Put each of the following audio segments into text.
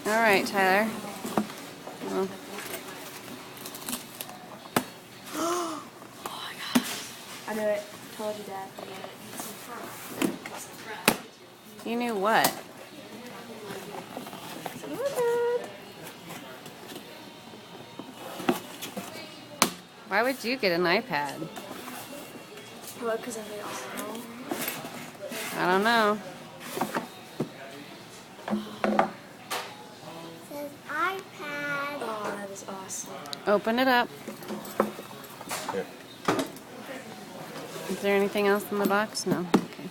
All right, Tyler. Well, Oh my gosh. I knew it. Told you, Dad. you knew what? Why would you get an iPad? What, because I'm really awesome. I don't know. It says iPad. Oh, that is awesome. Open it up. Here. Is there anything else in the box? No. Okay.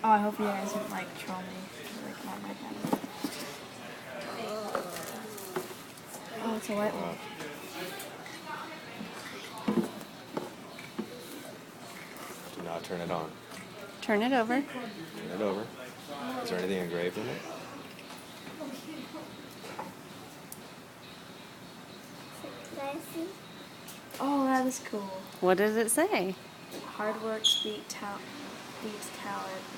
Oh, I hope you guys didn't like troll me. Like my iPad. Oh, it's a white one. Do not turn it on. Turn it over. Turn it over. Is there anything engraved in it? Can I see? Oh, that is cool. What does it say? Hard work beats talent,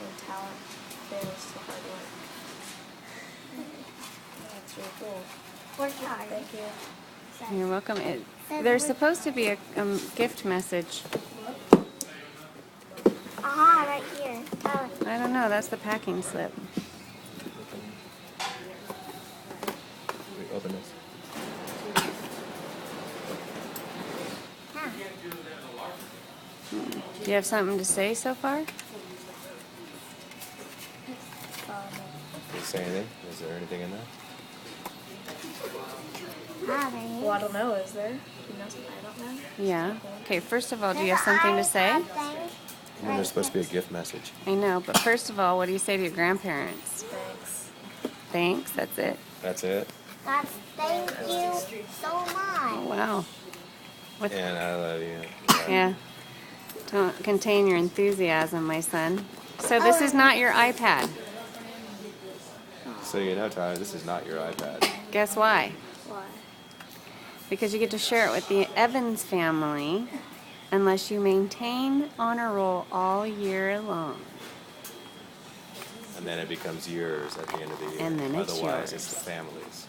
and talent fails to hard work. That's really cool. Work hard. Thank you. You're welcome. There's supposed to be a gift message. Aha, right here. Oh, I don't know. That's the packing slip. Wait, open this. huh. Do you have something to say so far? Did it say anything? Is there anything in there? Ah, right here. Well, I don't know. Is there? Do you know something I don't know? Yeah. Okay, first of all, do you have There's an something to say? iPad thing. And there's supposed to be a gift message. I know, but first of all, what do you say to your grandparents? Thanks. Thanks, that's it. That's it. That's thank you so Oh, much. wow. What? And I love you. Yeah. Don't contain your enthusiasm, my son. So this is not your iPad. So you know, Tyler, this is not your iPad. Guess why? Why? Because you get to share it with the Evans family unless you maintain honor roll all year long. And then it becomes yours at the end of the year. And then it's Otherwise, yours. it's the family's.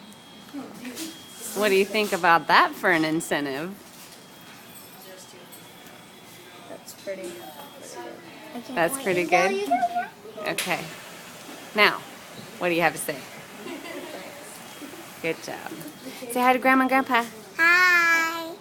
What do you think about that for an incentive? That's pretty good. I can't That's wait pretty to tell good. you that. Okay. Now, what do you have to say? Good job. Say hi to Grandma and Grandpa. Hi.